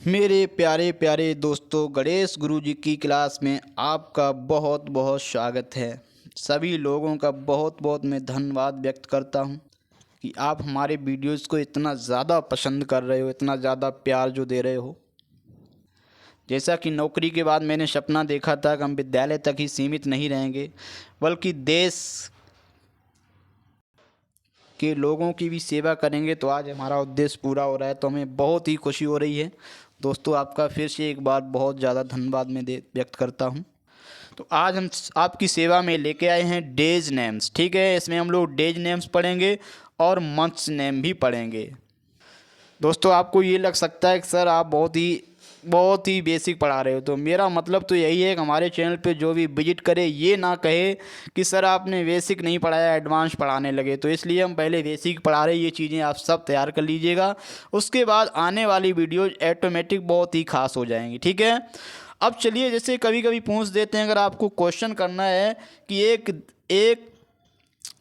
मेरे प्यारे प्यारे दोस्तों, गणेश गुरु जी की क्लास में आपका बहुत बहुत स्वागत है। सभी लोगों का बहुत बहुत मैं धन्यवाद व्यक्त करता हूं कि आप हमारे वीडियोस को इतना ज़्यादा पसंद कर रहे हो, इतना ज़्यादा प्यार जो दे रहे हो। जैसा कि नौकरी के बाद मैंने सपना देखा था कि हम विद्यालय तक ही सीमित नहीं रहेंगे, बल्कि देश के लोगों की भी सेवा करेंगे। तो आज हमारा उद्देश्य पूरा हो रहा है, तो हमें बहुत ही खुशी हो रही है। दोस्तों, आपका फिर से एक बार बहुत ज़्यादा धन्यवाद मैं दे व्यक्त करता हूँ। तो आज हम आपकी सेवा में लेके आए हैं डेज नेम्स। ठीक है, इसमें हम लोग डेज नेम्स पढ़ेंगे और मंथ्स नेम भी पढ़ेंगे। दोस्तों, आपको ये लग सकता है कि सर आप बहुत ही बेसिक पढ़ा रहे हो। तो मेरा मतलब तो यही है कि हमारे चैनल पे जो भी विजिट करे ये ना कहे कि सर आपने बेसिक नहीं पढ़ाया, एडवांस पढ़ाने लगे। तो इसलिए हम पहले बेसिक पढ़ा रहे हैं। ये चीज़ें आप सब तैयार कर लीजिएगा, उसके बाद आने वाली वीडियो ऑटोमेटिक बहुत ही खास हो जाएंगी। ठीक है, अब चलिए, जैसे कभी कभी पूछ देते हैं, अगर आपको क्वेश्चन करना है कि एक एक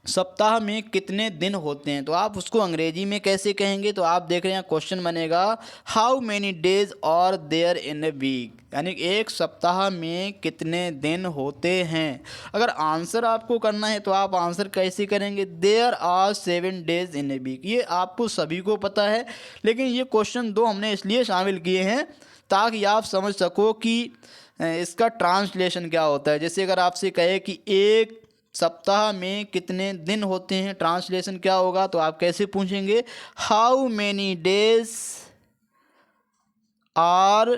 सप्ताह में कितने दिन होते हैं, तो आप उसको अंग्रेजी में कैसे कहेंगे। तो आप देख रहे हैं क्वेश्चन बनेगा how many days are there in a week, यानी एक सप्ताह में कितने दिन होते हैं। अगर आंसर आपको करना है तो आप आंसर कैसे करेंगे, there are 7 days in a week. ये आपको सभी को पता है, लेकिन ये क्वेश्चन दो हमने इसलिए शामिल किए हैं ताकि आप समझ सको कि इसका ट्रांसलेशन क्या होता है। जैसे अगर आपसे कहे कि एक सप्ताह में कितने दिन होते हैं, ट्रांसलेशन क्या होगा, तो आप कैसे पूछेंगे, हाउ मैनी डेज आर,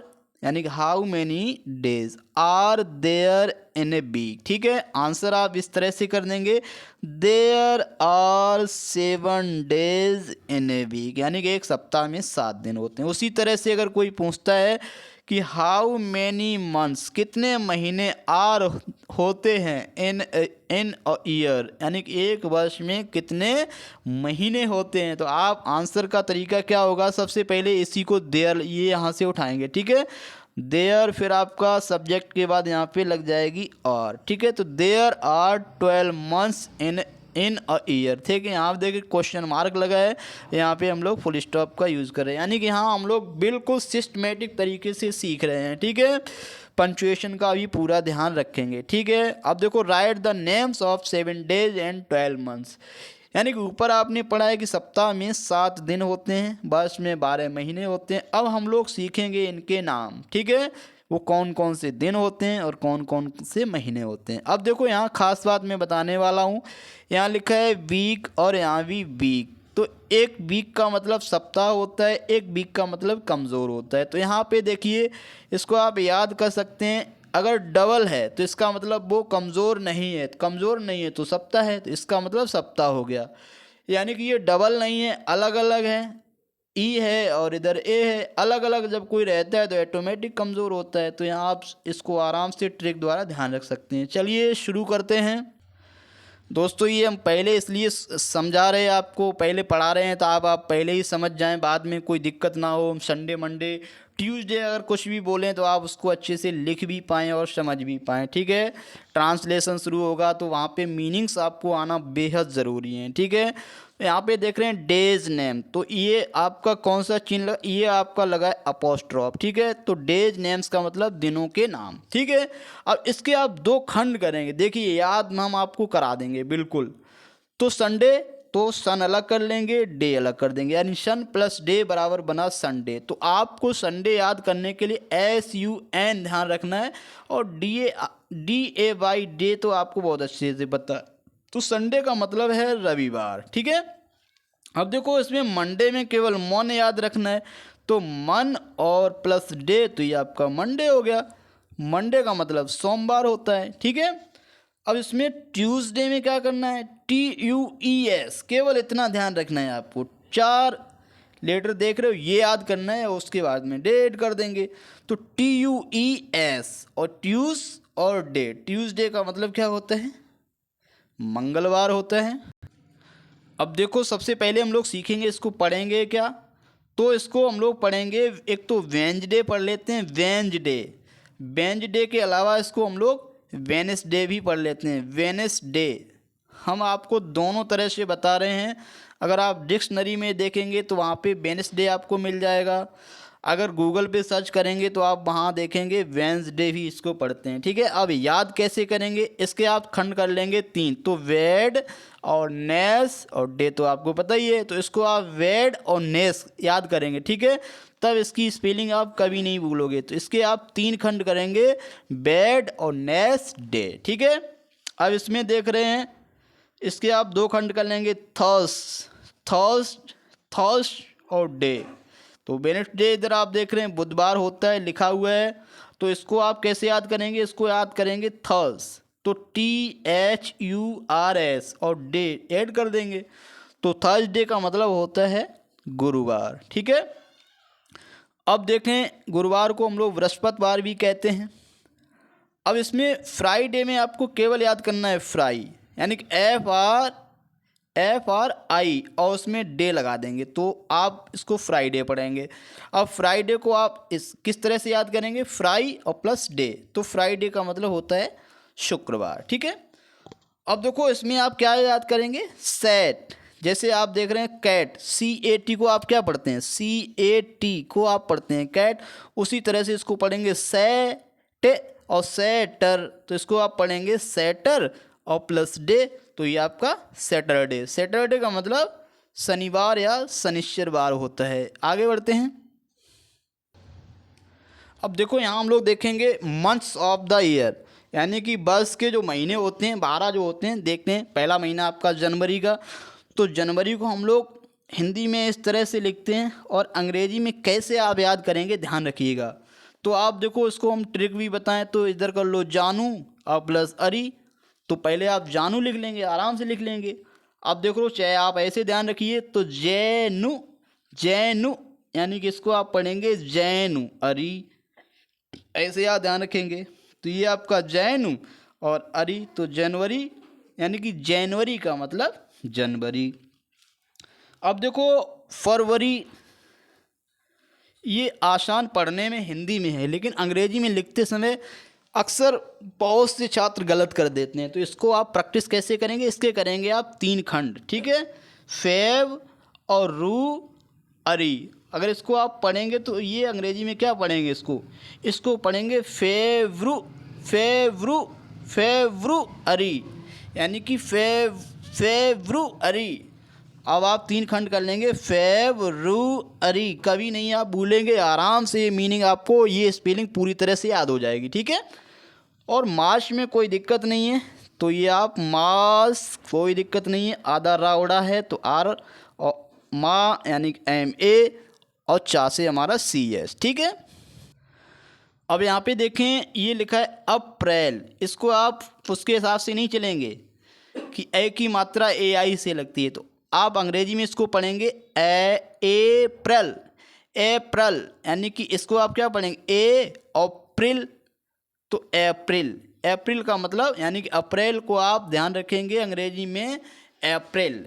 यानी कि how many days are there in a week. ठीक है, आंसर आप इस तरह से कर देंगे, there are 7 days in a week, यानी कि एक सप्ताह में 7 दिन होते हैं। उसी तरह से अगर कोई पूछता है कि हाउ मैनी मंथ्स, कितने महीने आर होते हैं इन इन अ ईयर, यानी कि एक वर्ष में कितने महीने होते हैं, तो आप आंसर का तरीका क्या होगा, सबसे पहले इसी को देयर ये यहाँ से उठाएंगे। ठीक है, देयर, फिर आपका सब्जेक्ट के बाद यहाँ पे लग जाएगी और। ठीक है, तो there are 12 months in a year. ठीक है, यहाँ पे देखिए क्वेश्चन मार्क लगा है, यहाँ पे हम लोग फुल स्टॉप का यूज़ कर रहे हैं, यानी कि यहाँ हम लोग बिल्कुल सिस्टमेटिक तरीके से सीख रहे हैं। ठीक है, पंचुएशन का भी पूरा ध्यान रखेंगे। ठीक है, अब देखो, right the names of 7 days and 12 months, यानी कि ऊपर आपने पढ़ा है कि सप्ताह में 7 दिन होते हैं, वर्ष में 12 महीने होते हैं। अब हम लोग सीखेंगे इनके नाम। ठीक है, वो कौन कौन से दिन होते हैं और कौन कौन से महीने होते हैं। अब देखो, यहाँ खास बात मैं बताने वाला हूँ, यहाँ लिखा है वीक और यहाँ भी वीक। तो एक वीक का मतलब सप्ताह होता है, एक वीक का मतलब कमज़ोर होता है। तो यहाँ पे देखिए, इसको आप याद कर सकते हैं, अगर डबल है तो इसका मतलब वो कमज़ोर नहीं है, कमज़ोर नहीं है तो सप्ताह है, तो इसका मतलब सप्ताह हो गया। यानी कि ये डबल नहीं है, अलग अलग है, ई है और इधर ए है, अलग अलग जब कोई रहता है तो ऑटोमेटिक कमज़ोर होता है। तो यहाँ आप इसको आराम से ट्रिक द्वारा ध्यान रख सकते हैं। चलिए शुरू करते हैं। दोस्तों, ये हम पहले इसलिए समझा रहे हैं, आपको पहले पढ़ा रहे हैं, तो आप पहले ही समझ जाएं, बाद में कोई दिक्कत ना हो। संडे मंडे ट्यूसडे अगर कुछ भी बोलें तो आप उसको अच्छे से लिख भी पाएँ और समझ भी पाएँ। ठीक है, ट्रांसलेशन शुरू होगा तो वहाँ पे मीनिंग्स आपको आना बेहद ज़रूरी है। ठीक है, तो यहाँ पे देख रहे हैं डेज नेम, तो ये आपका कौन सा चिन्ह लगा, ये आपका लगा है अपोस्ट्रोफ। ठीक है, तो डेज नेम्स का मतलब दिनों के नाम। ठीक है, अब इसके आप 2 खंड करेंगे, देखिए याद हम आपको करा देंगे बिल्कुल। तो संडे, तो सन अलग कर लेंगे, डे अलग कर देंगे, यानी सन प्लस डे बराबर बना संडे। तो आपको संडे याद करने के लिए SUN ध्यान रखना है, और DAY डे तो आपको बहुत अच्छे से पता है। तो संडे का मतलब है रविवार। ठीक है, अब देखो, इसमें मंडे में केवल मन याद रखना है, तो मन और प्लस डे, तो ये आपका मंडे हो गया। मंडे का मतलब सोमवार होता है। ठीक है, अब इसमें ट्यूसडे में क्या करना है, TUES, केवल इतना ध्यान रखना है आपको, 4 लेटर देख रहे हो, ये याद करना है, उसके बाद में डेट कर देंगे। तो TUES और ट्यूस और डे, ट्यूसडे का मतलब क्या होता है, मंगलवार होता है। अब देखो, सबसे पहले हम लोग सीखेंगे, इसको पढ़ेंगे क्या, तो इसको हम लोग पढ़ेंगे, एक तो वेंसडे पढ़ लेते हैं, वेंसडे। वेंसडे के अलावा इसको हम लोग वेनेसडे भी पढ़ लेते हैं, वेनेसडे। हम आपको दोनों तरह से बता रहे हैं। अगर आप डिक्शनरी में देखेंगे तो वहाँ पे वेनेसडे आपको मिल जाएगा, अगर गूगल पे सर्च करेंगे तो आप वहाँ देखेंगे वेंसडे भी इसको पढ़ते हैं, ठीक है। अब याद कैसे करेंगे, इसके आप खंड कर लेंगे 3, तो वेड और नेस और डे तो आपको पता ही है, तो इसको आप वेड और नेस याद करेंगे, ठीक है। तब इसकी स्पेलिंग आप कभी नहीं भूलोगे। तो इसके आप 3 खंड करेंगे, बेड और नेस डे, ठीक है। अब इसमें देख रहे हैं, इसके आप 2 खंड कर लेंगे, थर्स और डे। तो वेडनेसडे इधर आप देख रहे हैं बुधवार होता है लिखा हुआ है, तो इसको आप कैसे याद करेंगे, इसको याद करेंगे थर्स, तो THURS और डे ऐड कर देंगे, तो थर्सडे का मतलब होता है गुरुवार, ठीक है। अब देखें, गुरुवार को हम लोग बृहस्पतिवार भी कहते हैं। अब इसमें फ्राइडे में आपको केवल याद करना है फ्राई, यानी कि FRI और उसमें डे लगा देंगे, तो आप इसको फ्राइडे पढ़ेंगे। अब फ्राइडे को आप किस तरह से याद करेंगे, फ्राई और प्लस डे, तो फ्राइडे का मतलब होता है शुक्रवार, ठीक है। अब देखो इसमें आप क्या याद करेंगे, सेट, जैसे आप देख रहे हैं कैट, CAT को आप क्या पढ़ते हैं, CAT को आप पढ़ते हैं कैट, उसी तरह से इसको पढ़ेंगे सेट और सेटर, तो इसको आप पढ़ेंगे सेटर और प्लस डे, तो ये आपका सैटरडे। सैटरडे का मतलब शनिवार या शनिश्चरवार होता है। आगे बढ़ते हैं। अब देखो यहाँ हम लोग देखेंगे मंथ्स ऑफ द ईयर, यानी कि वर्ष के जो महीने होते हैं 12 जो होते हैं, देखते हैं। पहला महीना आपका जनवरी का, तो जनवरी को हम लोग हिंदी में इस तरह से लिखते हैं, और अंग्रेजी में कैसे आप याद करेंगे ध्यान रखिएगा। तो आप देखो इसको हम ट्रिक भी बताएं, तो इधर कर लो जानू और प्लस अरी, तो पहले आप जानू लिख लेंगे, आराम से लिख लेंगे। अब देखो चाहे आप ऐसे ध्यान रखिए, तो जैनु यानी कि इसको आप पढ़ेंगे जैनु अरी, ऐसे आप ध्यान रखेंगे। तो ये आपका जैनु और अरी, तो जनवरी यानी कि जनवरी का मतलब जनवरी। अब देखो फरवरी, ये आसान पढ़ने में हिंदी में है, लेकिन अंग्रेजी में लिखते समय अक्सर बहुत से छात्र गलत कर देते हैं। तो इसको आप प्रैक्टिस कैसे करेंगे, इसके करेंगे आप 3 खंड, ठीक है। फेव और रू अरी, अगर इसको आप पढ़ेंगे तो ये अंग्रेजी में क्या पढ़ेंगे, इसको पढ़ेंगे फेवरू अरी, यानी कि फेवरू अरी। अब आप 3 खंड कर लेंगे, फेवरुअरी, कभी नहीं आप भूलेंगे, आराम से ये मीनिंग आपको, ये स्पेलिंग पूरी तरह से याद हो जाएगी, ठीक है। और मार्च में कोई दिक्कत नहीं है, तो ये आप मास, कोई दिक्कत नहीं है, आधा रावड़ा है तो आर, और माँ यानी MA, और चा से हमारा CS, ठीक है। अब यहाँ पे देखें ये लिखा है अप्रैल, इसको आप उसके हिसाब से नहीं चलेंगे कि ए की मात्रा AI से लगती है, तो आप अंग्रेजी में इसको पढ़ेंगे अप्रैल, यानी कि इसको आप क्या पढ़ेंगे अप्रैल, तो अप्रैल का मतलब यानी कि अप्रैल को आप ध्यान रखेंगे अंग्रेजी में अप्रैल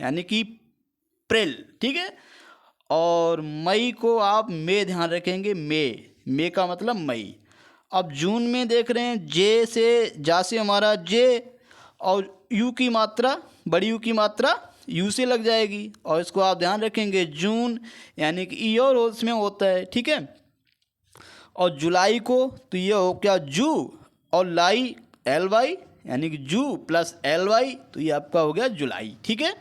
यानी कि अप्रैल, ठीक है। और मई को आप मई ध्यान रखेंगे, मई का मतलब मई। अब जून में देख रहे हैं जा से हमारा जे, और यू की मात्रा, बड़ी यू की मात्रा यू से लग जाएगी, और इसको आप ध्यान रखेंगे जून यानी कि ई और उसमें होता है, ठीक है। और जुलाई को तो ये हो क्या जू, और लाई LY यानी कि जू प्लस LY, तो ये आपका हो गया जुलाई, ठीक है।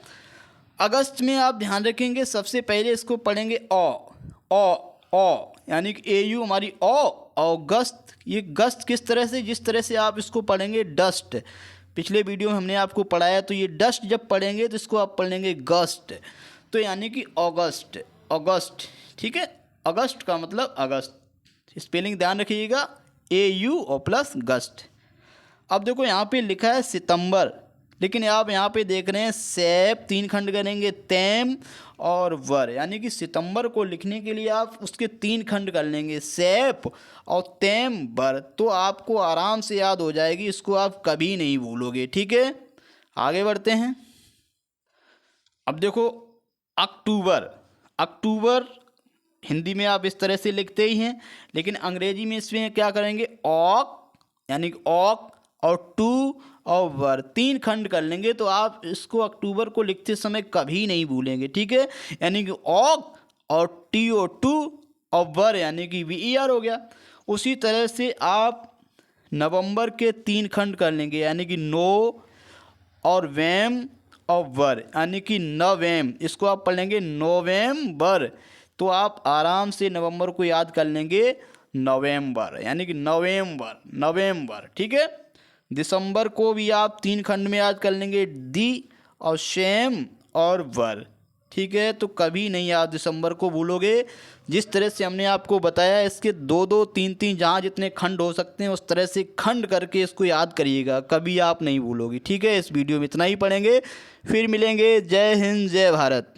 अगस्त में आप ध्यान रखेंगे, सबसे पहले इसको पढ़ेंगे ओ यानी कि AU हमारी अगस्त। ये गस्त किस तरह से, जिस तरह से आप इसको पढ़ेंगे डस्ट, पिछले वीडियो में हमने आपको पढ़ाया, तो ये डस्ट जब पढ़ेंगे तो इसको आप पढ़ेंगे गस्ट, तो यानी कि अगस्त, ठीक है। अगस्त का मतलब अगस्त, स्पेलिंग ध्यान रखिएगा AU और प्लस गस्ट। अब देखो यहाँ पे लिखा है सितंबर, लेकिन आप यहाँ पे देख रहे हैं सेप, 3 खंड करेंगे तेम और वर, यानी कि सितंबर को लिखने के लिए आप उसके 3 खंड कर लेंगे, सेप और तेम वर, तो आपको आराम से याद हो जाएगी, इसको आप कभी नहीं भूलोगे, ठीक है। आगे बढ़ते हैं। अब देखो अक्टूबर हिंदी में आप इस तरह से लिखते ही हैं, लेकिन अंग्रेजी में इसमें क्या करेंगे यानी कि ऑक और टू और वर, 3 खंड कर लेंगे, तो आप इसको अक्टूबर को लिखते समय कभी नहीं भूलेंगे, ठीक है। यानी कि और TO2 और वर यानी कि VER हो गया। उसी तरह से आप नवंबर के 3 खंड कर लेंगे यानी कि नो और वेम और वर यानी कि नवेम, इसको आप पढ़ लेंगे नवंबर। तो आप आराम से नवंबर को याद कर लेंगे नवंबर यानी कि नवंबर। ठीक है। दिसंबर को भी आप 3 खंड में याद कर लेंगे दी और शेम और वर। ठीक है। तो कभी नहीं आप दिसंबर को भूलोगे। जिस तरह से हमने आपको बताया इसके 2-2 3-3 जहाँ जितने खंड हो सकते हैं उस तरह से खंड करके इसको याद करिएगा, कभी आप नहीं भूलोगे। ठीक है। इस वीडियो में इतना ही पढ़ेंगे, फिर मिलेंगे। जय हिंद जय भारत।